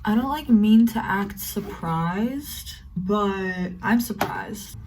I don't like mean to act surprised, but I'm surprised.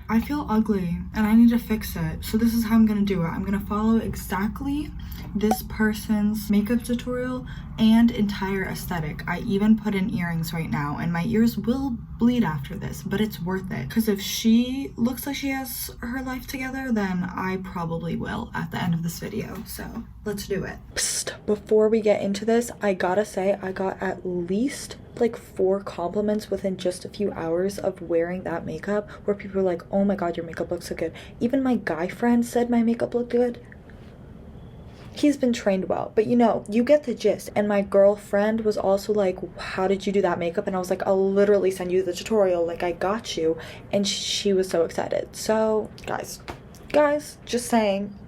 I feel ugly and I need to fix it. So this is how I'm gonna do it. I'm gonna follow exactly this person's makeup tutorial and entire aesthetic. I even put in earrings right now and my ears will bleed after this, but it's worth it. Because if she looks like she has her life together, then I probably will at the end of this video. So let's do it. Psst, before we get into this, I gotta say I got at least like 4 compliments within just a few hours of wearing that makeup, where people were like, oh my god, your makeup looks so good. Even my guy friend said my makeup looked good. He's been trained well, but you know, you get the gist. And my girlfriend was also like, how did you do that makeup? And I was like, I'll literally send you the tutorial, like I got you. And she was so excited. So guys, just saying,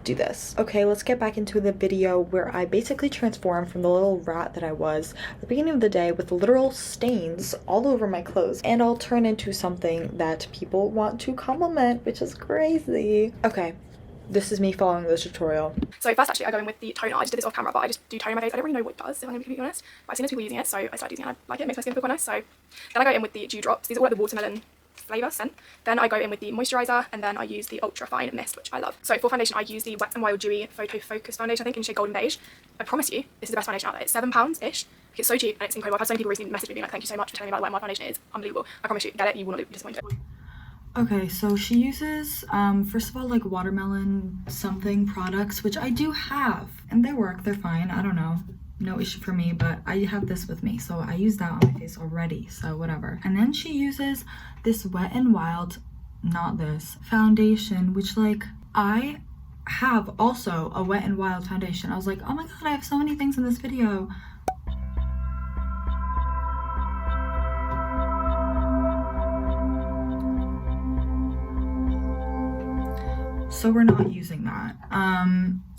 do this. Okay, let's get back into the video where I basically transformed from the little rat that I was at the beginning of the day with literal stains all over my clothes, and I'll turn into something that people want to compliment, which is crazy. Okay, this is me following the tutorial. So first, actually, I go in with the toner. I just did this off camera, but I just do toner on my face. I don't really know what it does, if I'm going to be completely honest. But I've seen those people using it, so I started using it. I like it. It makes my skin feel quite nice. So then I go in with the dew drops. These are all like the watermelon flavour scent. Then I go in with the moisturiser, and then I use the ultra fine mist, which I love. So for foundation, I use the Wet n Wild Dewy Photo Focus foundation, I think in shade Golden Beige. I promise you, this is the best foundation out there. It's £7-ish. It's so cheap and it's incredible. I've had so many people recently message me being like, thank you so much for telling me about what my foundation is. Unbelievable. I promise you, get it, you will not be disappointed. Okay, so she uses, first of all, like watermelon something products, which I do have, and they work, they're fine, I don't know, no issue for me, but I have this with me, so I use that on my face already, so whatever. And then she uses this Wet n Wild, not this, foundation, which like, I have also a Wet n Wild foundation. I was like, oh my god, I have so many things in this video. So we're not using that.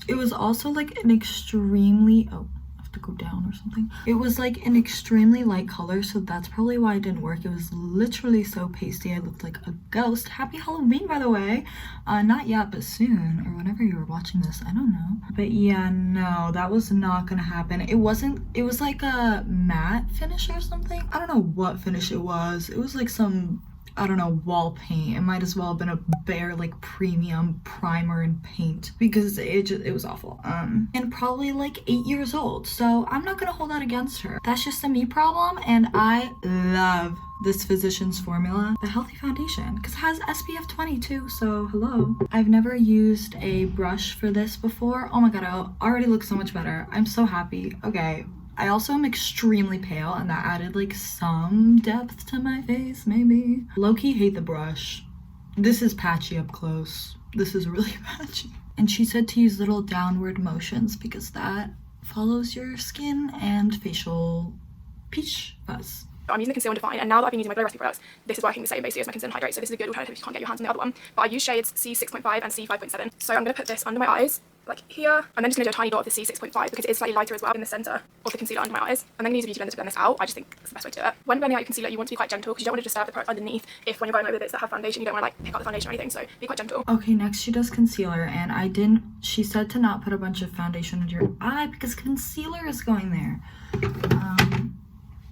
It was also like an extremely, oh, I have to go down or something. It was like an extremely light color, so that's probably why it didn't work. It was literally so pasty. I looked like a ghost. Happy Halloween, by the way. Not yet, but soon, or whenever you were watching this, I don't know. But yeah, no, that was not gonna happen. It was like a matte finish or something. I don't know what finish it was. It was like some, I don't know, wall paint. It might as well have been a bare like premium primer and paint, because it was awful. And probably like 8 years old, so I'm not gonna hold that against her. That's just a me problem, and I love this Physicians Formula, the healthy foundation, because it has SPF 22, so hello. I've never used a brush for this before. Oh my god, I already look so much better. I'm so happy. Okay, I also am extremely pale, and that added like some depth to my face, maybe. Low-key hate the brush. This is patchy up close. This is really patchy. And she said to use little downward motions because that follows your skin and facial peach fuzz. I'm using the Conceal and Define, and now that I've been using my Glow Recipe products, this is working the same basically as my Conceal and Hydrate, so this is a good alternative if you can't get your hands on the other one. But I use shades C6.5 and C5.7, so I'm going to put this under my eyes, like here. I'm then just going to do a tiny dot of the C6.5 because it is slightly lighter as well in the centre of the concealer under my eyes. I'm then going to use a beauty blender to blend this out. I just think it's the best way to do it. When blending out your concealer, you want to be quite gentle because you don't want to disturb the product underneath. If when you're going over the bits that have foundation, you don't want to like pick up the foundation or anything, so be quite gentle. Okay, next she does concealer, and she said to not put a bunch of foundation under your eye because concealer is going there.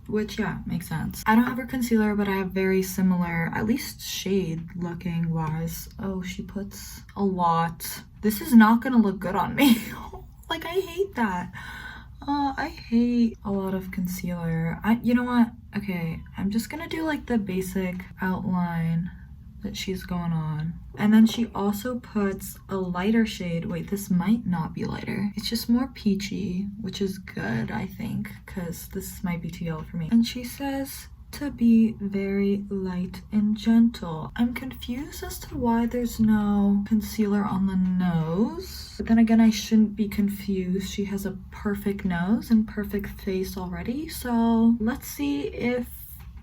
Which, yeah, makes sense. I don't have her concealer, but I have very similar, at least shade looking wise. Oh, she puts a lot. This is not gonna look good on me. Like, I hate that. I hate a lot of concealer. You know what? Okay, I'm just gonna do like the basic outline that she's going on. And then she also puts a lighter shade. Wait, this might not be lighter. It's just more peachy, which is good, I think, because this might be too yellow for me. And she says to be very light and gentle. I'm confused as to why there's no concealer on the nose. But then again, I shouldn't be confused. She has a perfect nose and perfect face already. So let's see if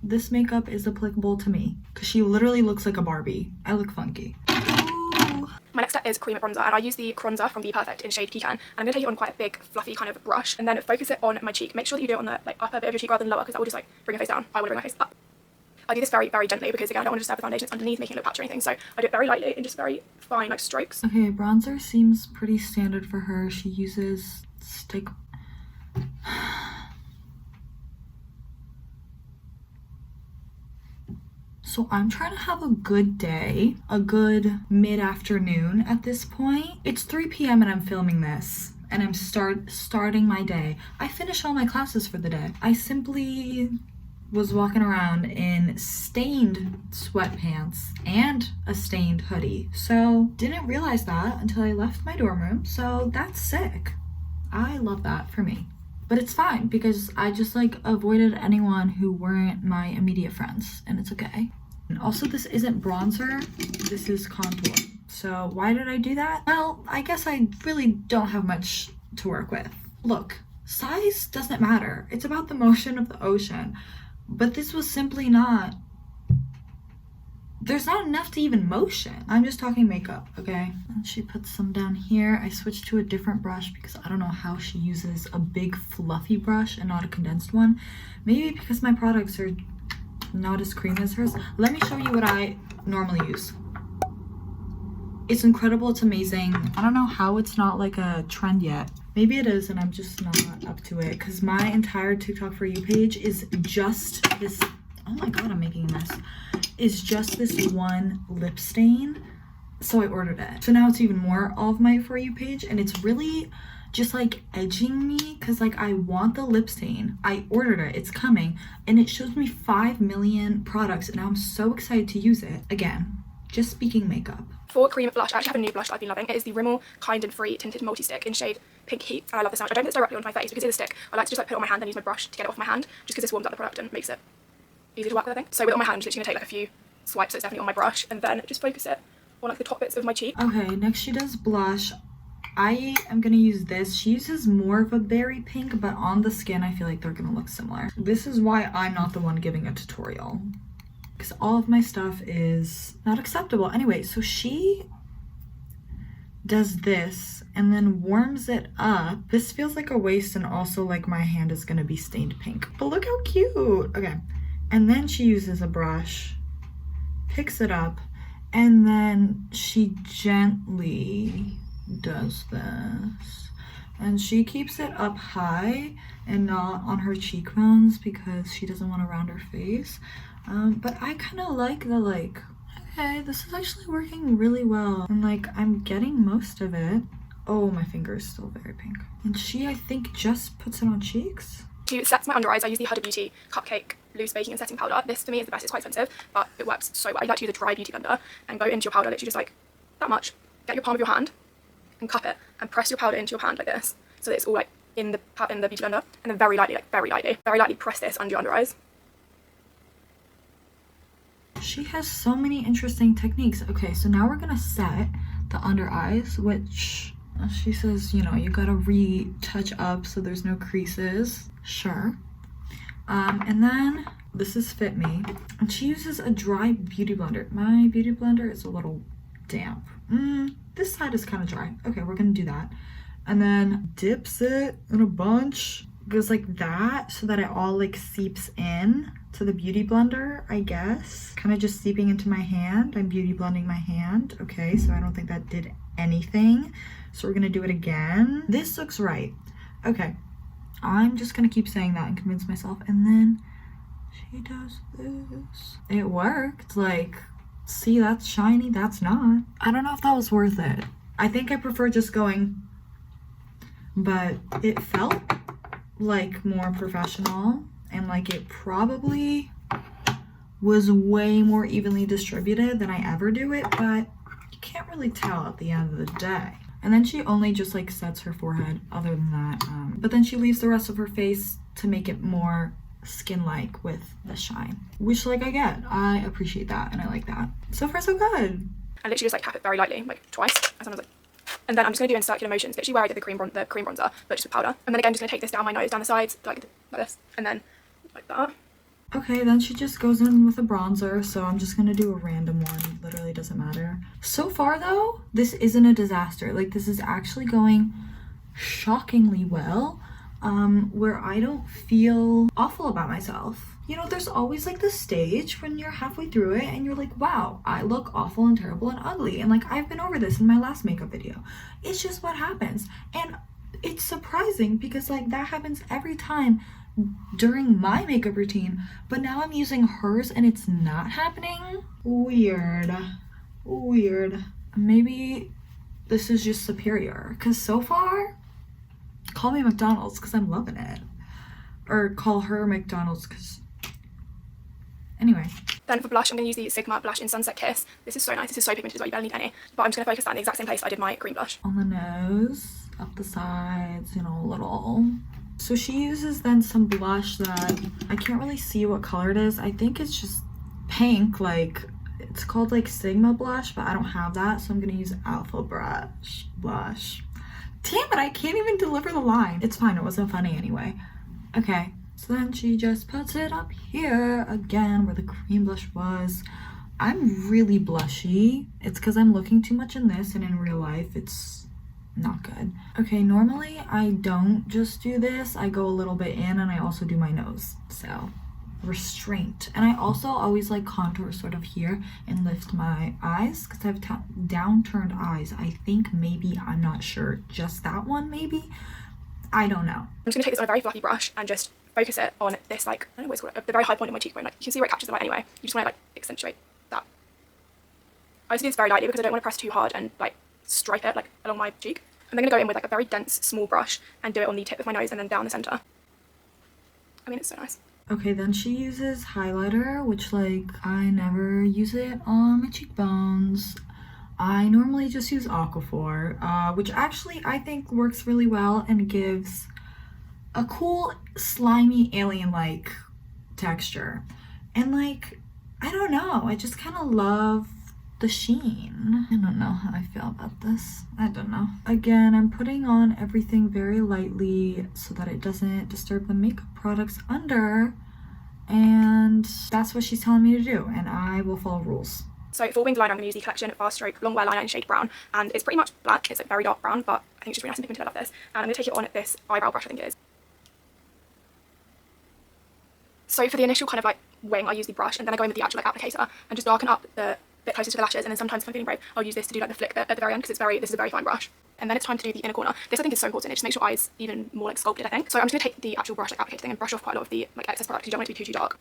this makeup is applicable to me, because she literally looks like a Barbie. I look funky. Ooh. My next step is cream bronzer, and I use the Kronzer from Be Perfect in shade Pecan. And I'm going to take it on quite a big, fluffy kind of brush, and then focus it on my cheek. Make sure that you do it on the like upper bit of your cheek rather than lower, because that will just like bring your face down. I want to bring my face up. I do this very, very gently because again, I don't want to disturb the foundation. It's underneath, making it look patchy or anything. So I do it very lightly and just very fine, like strokes. Okay, bronzer seems pretty standard for her. She uses stick. So I'm trying to have a good day, a good mid-afternoon at this point. It's 3 p.m. and I'm filming this and I'm starting my day. I finished all my classes for the day. I simply was walking around in stained sweatpants and a stained hoodie. So didn't realize that until I left my dorm room. So that's sick. I love that for me. But it's fine because I just like avoided anyone who weren't my immediate friends and it's okay. And also this isn't bronzer, this is contour. So why did I do that? Well, I guess I really don't have much to work with. Look, size doesn't matter. It's about the motion of the ocean. But this was simply not, there's not enough to even motion. I'm just talking makeup, okay? And she puts some down here. I switched to a different brush because I don't know how she uses a big fluffy brush and not a condensed one. Maybe because my products are not as creamy as hers. Let me show you what I normally use. It's incredible, it's amazing. I don't know how it's not like a trend yet. Maybe it is and I'm just not up to it because my entire TikTok For You page is just this, oh my god, I'm making a mess. Is just this one lip stain. So I ordered it. So now it's even more of my For You page and it's really just like edging me because like I want the lip stain. I ordered it, it's coming, and it shows me 5 million products and I'm so excited to use it. Again, just speaking makeup. For cream blush, I actually have a new blush that I've been loving. It is the Rimmel Kind and Free Tinted Multi-Stick in shade Pink Heat, and I love this so much. I don't put this directly onto my face because it's a stick. I like to just like put it on my hand and use my brush to get it off my hand, just because this warms up the product and makes it easy to work with, I think. So with it on my hand, I'm just literally gonna take like a few swipes, so it's definitely on my brush, and then just focus it on like the top bits of my cheek. Okay, next she does blush. I am gonna use this. She uses more of a berry pink, but on the skin I feel like they're gonna look similar. This is why I'm not the one giving a tutorial, because all of my stuff is not acceptable. Anyway, so she does this and then warms it up. This feels like a waste and also like my hand is gonna be stained pink. But look how cute. Okay, and then she uses a brush, picks it up, and then she gently does this. And she keeps it up high and not on her cheekbones because she doesn't want to round her face. But I kind of like the like, okay, this is actually working really well. And like, I'm getting most of it. Oh, my finger is still very pink. And she, I think, just puts it on cheeks. To set my under eyes, I use the Huda Beauty Cupcake Loose Baking and Setting Powder. This for me is the best. It's quite expensive, but it works so well. I like to use a dry beauty blender and go into your powder, literally just like that much. Get your palm of your hand and cup it and press your powder into your hand like this, so that it's all like in the beauty blender, and then very lightly press this under your under eyes. She has so many interesting techniques. Okay, so now we're gonna set the under eyes, which she says, you know, you gotta retouch up so there's no creases. Sure. And then this is Fit Me, and she uses a dry beauty blender. My beauty blender is a little damp. This side is kind of dry. Okay, we're gonna do that. And then dips it in a bunch, goes like that so that it all like seeps in to the beauty blender, I guess. Kind of just seeping into my hand. I'm beauty blending my hand. Okay, so I don't think that did anything. So we're gonna do it again. This looks right. Okay, I'm just gonna keep saying that and convince myself. And then she does this. It worked. Like, see, that's shiny, that's not. I don't know if that was worth it. I think I prefer just going, but it felt like more professional and like it probably was way more evenly distributed than I ever do it, but you can't really tell at the end of the day. And then she only just like sets her forehead other than that. But then she leaves the rest of her face to make it more skin-like with the shine, which like I get. I appreciate that and I like that. So far so good. And literally just like tap it very lightly, like twice, as someone's like, and then I'm just gonna do in circular motions, literally where I did the cream bronzer, but just with powder. And then again, just gonna take this down my nose, down the sides, like this, and then like that. Okay, then she just goes in with a bronzer, so I'm just gonna do a random one. Literally doesn't matter. So far though, this isn't a disaster. Like, this is actually going shockingly well, where I don't feel awful about myself. You know, there's always like this stage when you're halfway through it and you're like, wow, I look awful and terrible and ugly. And like, I've been over this in my last makeup video. It's just what happens. And it's surprising because like that happens every time during my makeup routine, but now I'm using hers and it's not happening. Weird. Maybe this is just superior, because so far, call me McDonald's because I'm loving it. Or call her McDonald's because... Anyway. Then for blush, I'm going to use the Sigma blush in Sunset Kiss. This is so nice. This is so pigmented as well. You barely need any. But I'm just going to focus that in the exact same place I did my green blush. On the nose, up the sides, you know, a little. So she uses then some blush that I can't really see what color it is. I think it's just pink, like it's called like Sigma blush, but I don't have that, so I'm gonna use Alpha blush. Damn it, I can't even deliver the line. It's fine, it wasn't funny anyway. Okay, so then she just puts it up here again where the cream blush was. I'm really blushy. It's because I'm looking too much in this, and in real life it's not good. Okay, normally I don't just do this. I go a little bit in, and I also do my nose. So restraint. And I also always like contour sort of here and lift my eyes because I have downturned eyes. I think maybe, I'm not sure, just that one maybe. I don't know. I'm just gonna take this on a very fluffy brush and just focus it on this, like, I don't know what it's called, the very high point of my cheekbone. Like, you can see where it catches the light anyway. You just want to like accentuate that. I just do this very lightly because I don't want to press too hard and like stripe it like along my cheek. I'm then gonna go in with like a very dense small brush and do it on the tip of my nose and then down the center. I mean, it's so nice. Okay, then she uses highlighter, which like I never use it on my cheekbones. I normally just use Aquaphor, which actually I think works really well and gives a cool slimy alien-like texture. And like, I don't know, I just kind of love the sheen. I don't know how I feel about this. I don't know. Again, I'm putting on everything very lightly so that it doesn't disturb the makeup products under, and that's what she's telling me to do, and I will follow rules. So for winged liner, I'm going to use the Collection Fast Stroke Long Wear Liner in shade brown, and it's pretty much black. It's like very dark brown, but I think it's just really nice and pigmented. I love this. And I'm going to take it on this eyebrow brush, I think it is. So for the initial kind of like wing, I use the brush, and then I go in with the actual like applicator and just darken up the bit closer to the lashes. And then sometimes if I'm feeling brave, I'll use this to do like the flick bit at the very end, because this is a very fine brush. And then it's time to do the inner corner. This I think is so important. It just makes your eyes even more like sculpted, I think. So I'm just going to take the actual brush like applicator thing and brush off quite a lot of the like excess product because you don't want it to be too dark.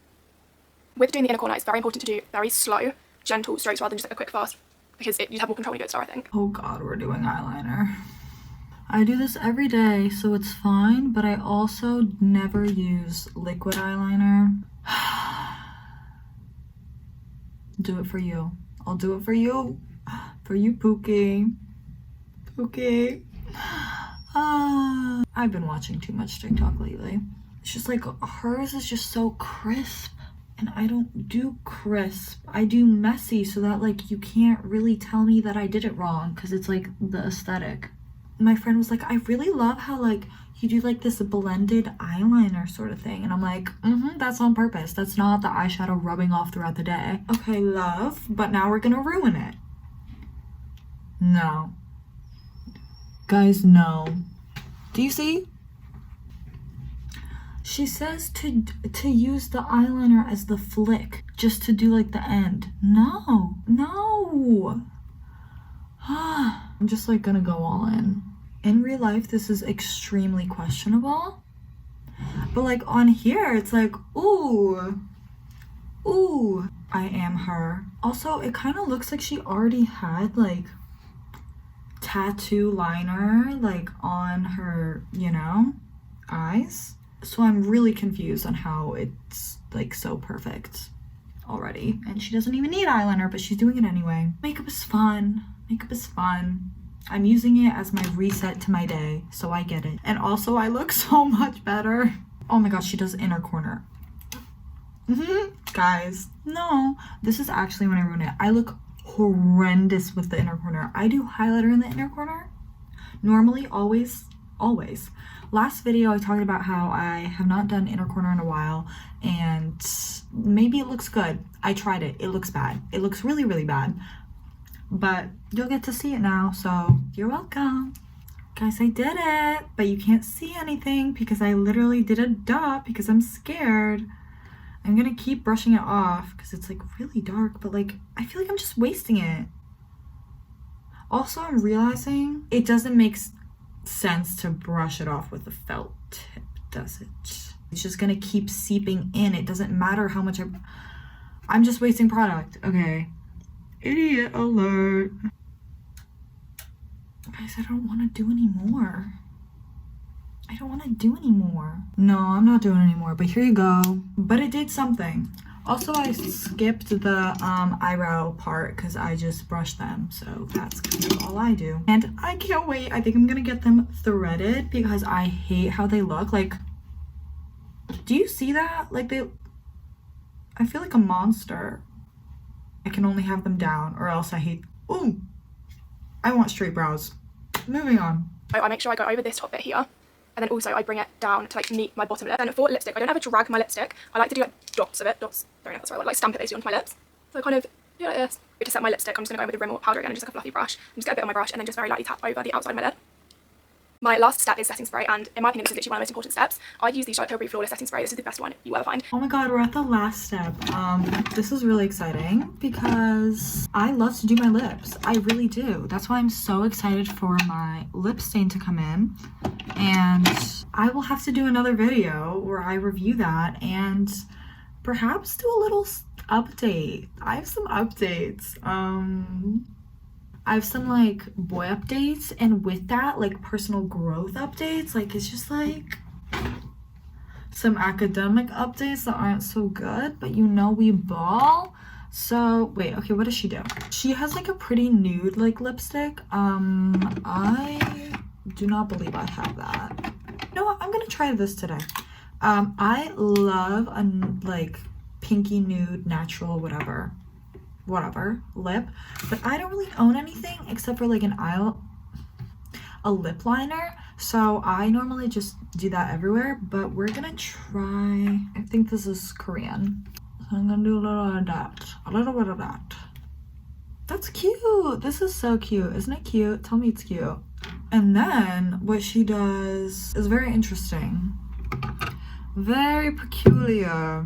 With doing the inner corner, it's very important to do very slow, gentle strokes rather than just like a quick fast, because you just have more control when you go to start, I think. Oh god, we're doing eyeliner. I do this every day, so it's fine, but I also never use liquid eyeliner. Do it for you. I'll do it for you. For you, Pookie. Pookie. I've been watching too much TikTok lately. It's just like, hers is just so crisp. And I don't do crisp. I do messy so that like you can't really tell me that I did it wrong because it's like the aesthetic. My friend was like, I really love how like you do like this blended eyeliner sort of thing. And I'm like, that's on purpose. That's not the eyeshadow rubbing off throughout the day. Okay, love, but now we're gonna ruin it. No. Guys, no. Do you see? She says to use the eyeliner as the flick, just to do like the end. No. I'm just like gonna go all in. In real life, this is extremely questionable. But like on here, it's like, ooh, I am her. Also, it kind of looks like she already had like tattoo liner like on her, you know, eyes. So I'm really confused on how it's like so perfect already. And she doesn't even need eyeliner, but she's doing it anyway. Makeup is fun. I'm using it as my reset to my day, so I get it. And also I look so much better. Oh my gosh, she does inner corner. Guys, no. This is actually when I ruin it. I look horrendous with the inner corner. I do highlighter in the inner corner. Normally, always. Last video I talked about how I have not done inner corner in a while, and maybe it looks good. I tried it. It looks bad. It looks really, really bad. But you'll get to see it now, so you're welcome. Guys, I did it, but you can't see anything because I literally did a dot because I'm scared. I'm gonna keep brushing it off because it's like really dark, but like I feel like I'm just wasting it. Also, I'm realizing it doesn't make sense to brush it off with a felt tip, does it? It's just gonna keep seeping in. It doesn't matter how much I'm just wasting product. Okay. Idiot alert. Guys, I don't want to do anymore. I don't want to do anymore. No, I'm not doing anymore, but here you go. But it did something. Also, I skipped the eyebrow part because I just brushed them. So that's kind of all I do. And I can't wait. I think I'm going to get them threaded because I hate how they look. Like, do you see that? Like I feel like a monster. I can only have them down or else I hate, ooh, I want straight brows. Moving on. I make sure I go over this top bit here, and then also I bring it down to like meet my bottom lip. And for lipstick, I don't ever drag my lipstick. I like to do like dots of it, dots, don't know if that's the right word, like stamp it basically onto my lips. So I kind of do like this. To set my lipstick, I'm just gonna go in with the Rimmel powder again and just like a fluffy brush. And just get a bit on my brush and then just very lightly tap over the outside of my lid. My last step is setting spray, and in my opinion, this is literally one of the most important steps. I use the Charlotte Tilbury Flawless Setting Spray. This is the best one you will ever find. Oh my god, we're at the last step. This is really exciting because I love to do my lips. I really do. That's why I'm so excited for my lip stain to come in. And I will have to do another video where I review that and perhaps do a little update. I have some updates. I have some like boy updates, and with that like personal growth updates. Like it's just like some academic updates that aren't so good, but you know we ball. So wait, okay, what does she do? She has like a pretty nude like lipstick. I do not believe I have that. You know what, I'm gonna try this today. I love a like pinky nude natural whatever lip, but I don't really own anything except for like a lip liner, so I normally just do that everywhere. But we're gonna try, I think this is Korean, so I'm gonna do a little of that, a little bit of that. That's cute. This is so cute. Isn't it cute? Tell me it's cute. And then what she does is very interesting, very peculiar,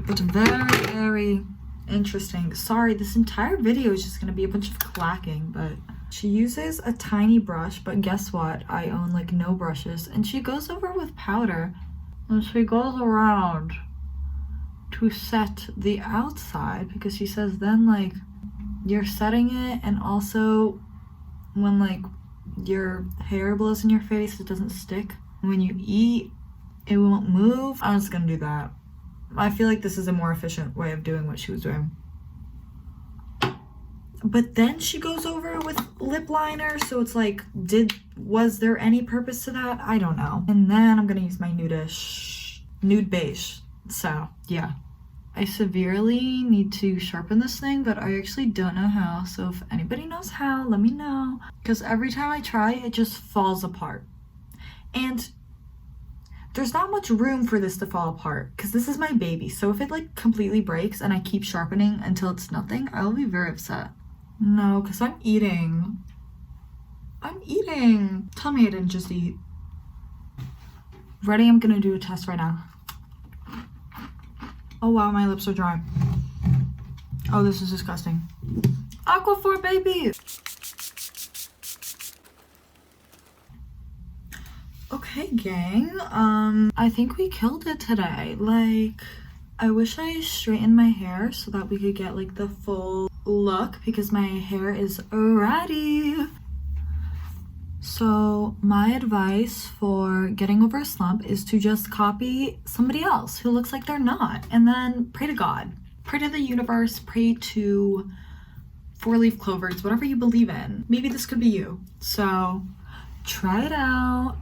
but very interesting. Sorry, this entire video is just gonna be a bunch of clacking, but she uses a tiny brush, but guess what? I own like no brushes, and she goes over with powder and she goes around to set the outside because she says then like you're setting it, and also when like your hair blows in your face it doesn't stick. When you eat it won't move. I'm just gonna do that. I feel like this is a more efficient way of doing what she was doing. But then she goes over with lip liner, so it's like, was there any purpose to that? I don't know. And then I'm gonna use my nude beige. So yeah, I severely need to sharpen this thing, but I actually don't know how. So if anybody knows how, let me know, because every time I try it just falls apart. And there's not much room for this to fall apart because this is my baby. So if it like completely breaks and I keep sharpening until it's nothing, I'll be very upset. No, because I'm eating. Tell me I didn't just eat. Ready? I'm gonna do a test right now. Oh wow, my lips are dry. Oh, this is disgusting. Aquaphor baby! Okay, gang, I think we killed it today. Like, I wish I straightened my hair so that we could get like the full look because my hair is ready. So my advice for getting over a slump is to just copy somebody else who looks like they're not, and then pray to God, pray to the universe, pray to four-leaf clovers, whatever you believe in. Maybe this could be you. So try it out.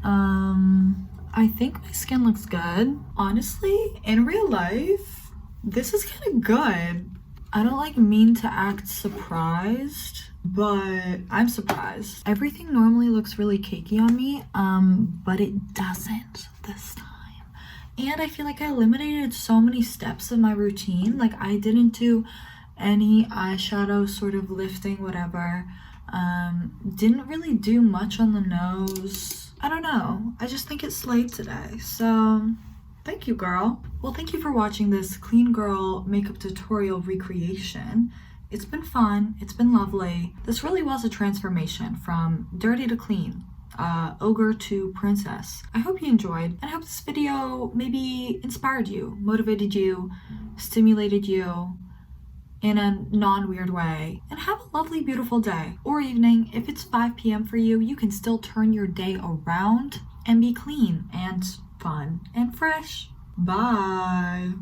I think my skin looks good. Honestly, in real life, this is kind of good. I don't like mean to act surprised, but I'm surprised. Everything normally looks really cakey on me, but it doesn't this time. And I feel like I eliminated so many steps of my routine. Like I didn't do any eyeshadow sort of lifting, whatever. Didn't really do much on the nose. I don't know. I just think it slayed today. So Thank you, girl. Well, thank you for watching this clean girl makeup tutorial recreation. It's been fun. It's been lovely. This really was a transformation from dirty to clean, ogre to princess. I hope you enjoyed, and I hope this video maybe inspired you, motivated you, stimulated you in a non-weird way. And have a lovely, beautiful day or evening. If it's 5 p.m. for you, you can still turn your day around and be clean and fun and fresh. Bye.